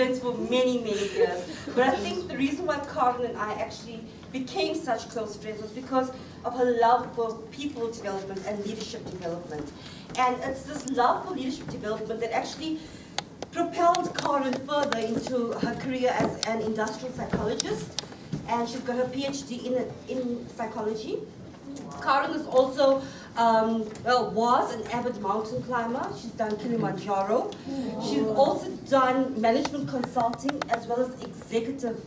for many, many years. But I think the reason why Karen and I actually became such close friends was because of her love for people development and leadership development. And it's this love for leadership development that actually propelled Karen further into her career as an industrial psychologist. And she's got her PhD in psychology. Karen is also, was an avid mountain climber. She's done Kilimanjaro. She's also done management consulting as well as executive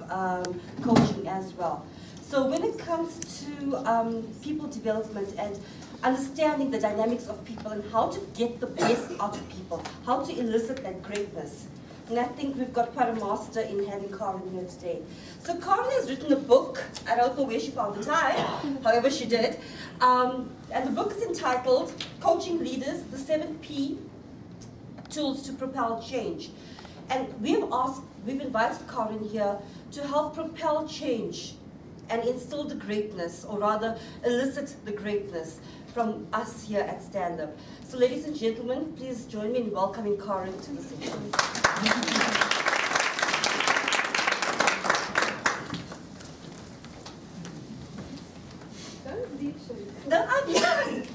coaching as well. So when it comes to people development and understanding the dynamics of people and how to get the best out of people, how to elicit that greatness, and I think we've got quite a master in having Karen here today. So Karen has written a book. I don't know where she found the time, however she did. And the book is entitled Coaching Leaders, the 7P Tools to Propel Change. And we've invited Karen here to help propel change and instill the greatness, or rather elicit the greatness from us here at Stand Up. So ladies and gentlemen, please join me in welcoming Karen to the session. Don't leave, Sharika. No, I'm done.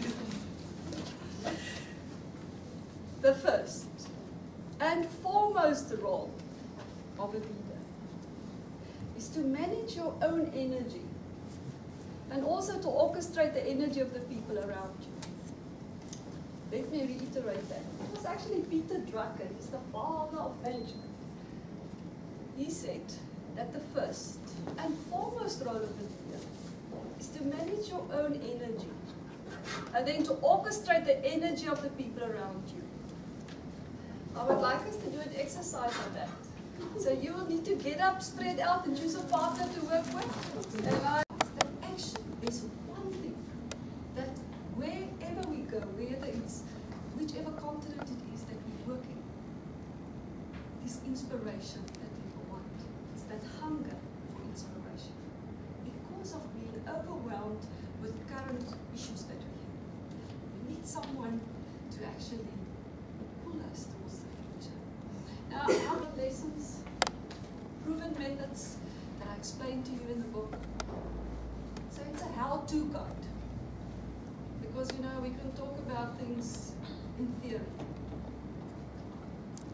The first and foremost role of a leader is to manage your own energy and also to orchestrate the energy of the people around you. Let me reiterate that. It was actually Peter Drucker, he's the father of management. He said that the first and foremost role of a leader is to manage your own energy and then to orchestrate the energy of the people around you. I would like us to do an exercise on that. So you will need to get up, spread out, and choose a partner to work with. And there's one thing that wherever we go, whether it's whichever continent it is that we work in, this inspiration that people want. It's that hunger for inspiration. Because of being overwhelmed with current issues that we have, we need someone to actually pull us towards the future. Now, our lessons, proven methods that I explained to you in the book. So it's a how-to guide. Because, you know, we can talk about things in theory.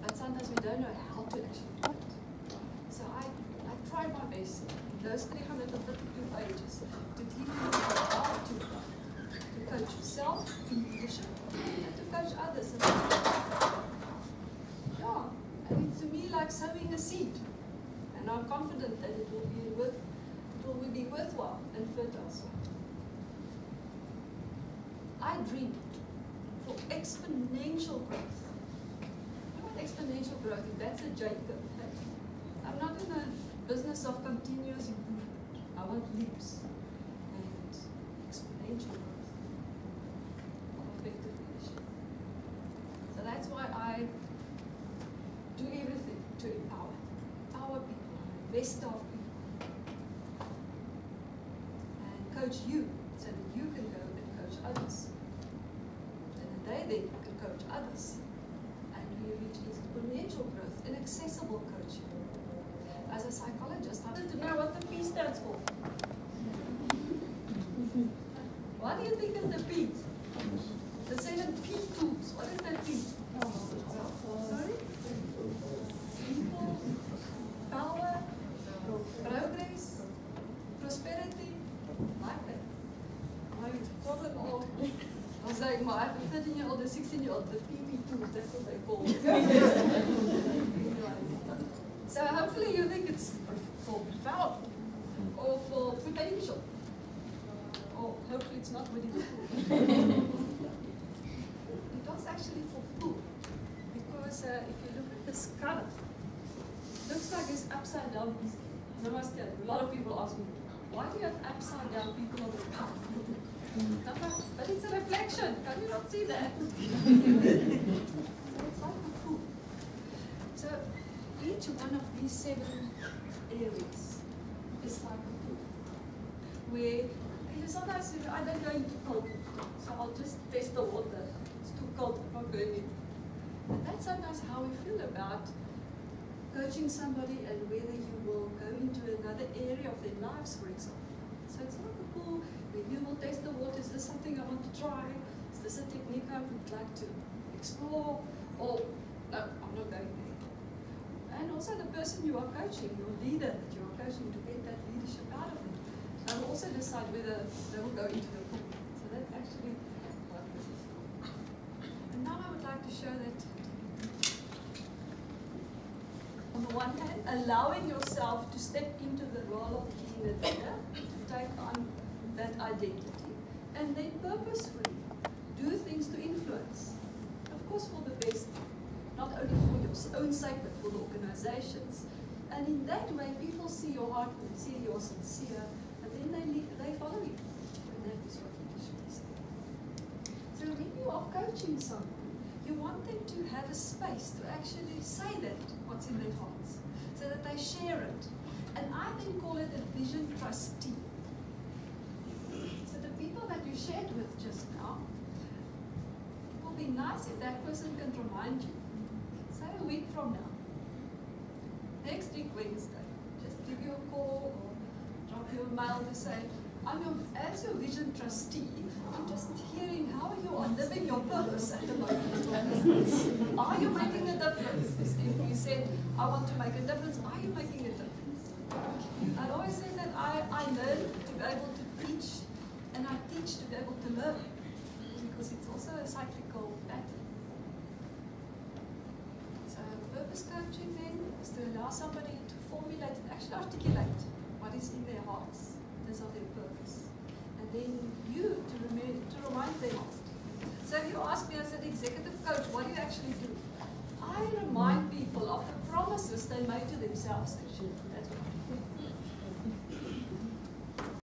But sometimes we don't know how to actually do it. So I try my best in those 352 pages to give you a how-to guide. To coach yourself in leadership and to coach others. Yeah, and it's to me like sowing a seed. And I'm confident that it will be worthwhile and fertile soil. I dream for exponential growth. You know what exponential growth is? That's a J curve. I'm not in the business of continuous improvement. I want leaps and exponential growth of effective leadership. So that's why I do everything to empower people, invest of people, and coach you so that you can go and coach others. And then they can coach others. And we reach exponential growth and accessible coaching. As a psychologist, I wanted to know what the P stands for. What do you think is the P? The 7P tools. What is that P? Sorry? People, power, progress, prosperity. Like that. My problem I was like, I have a 13-year-old and 16-year-old, the PP tools, that's what they call it. So hopefully you think it's for profound or for potential. Or hopefully it's not what it is. It was actually for pool. Because if you look at this color, it looks like it's upside down. I must tell you, a lot of people ask me, why do you have upside down people on the path? But it's a reflection. Can you not see that? So it's like a pool. So each one of these 7 areas is like a pool. Where sometimes I don't go into cold, so I'll just test the water. It's too cold, I'm not going in. And that's sometimes how we feel about coaching somebody and whether you will go into another area of their lives, for example. So it's not a pool where you will test the water. Is this something I want to try? Is this a technique I would like to explore? Or, no, I'm not going there. And also the person you are coaching, your leader that you are coaching, to get that leadership out of them. And will also decide whether they will go into the pool. So that's actually what this is. And now I would like to show that on the one hand, allowing yourself to step into the role of being a leader, to take on that identity, and then purposefully do things to influence. Of course, for the best, not only for your own sake, but for the organizations. And in that way, people see your heart, and see you're sincere, and then they follow you. And that is what leadership is. So when you are coaching someone, you want them to have a space to actually say that, what's in their hearts, so that they share it. And I then call it a vision trustee. So the people that you shared with just now, it will be nice if that person can remind you, say a week from now, next week Wednesday, just give you a call or drop you a mail to say, as your vision trustee, I'm just hearing how you are living your purpose at the moment. Are you making a difference? If you said, I want to make a difference, are you making a difference? I always say that I learn to be able to teach, and I teach to be able to learn, because it's also a cyclical pattern. So purpose coaching then is to allow somebody to formulate and actually articulate what is in their hearts. These are their purpose. And then you to remind them of it. So if you ask me as an executive coach, what do you actually do? I remind people of the promises they made to themselves, actually. That's what I do.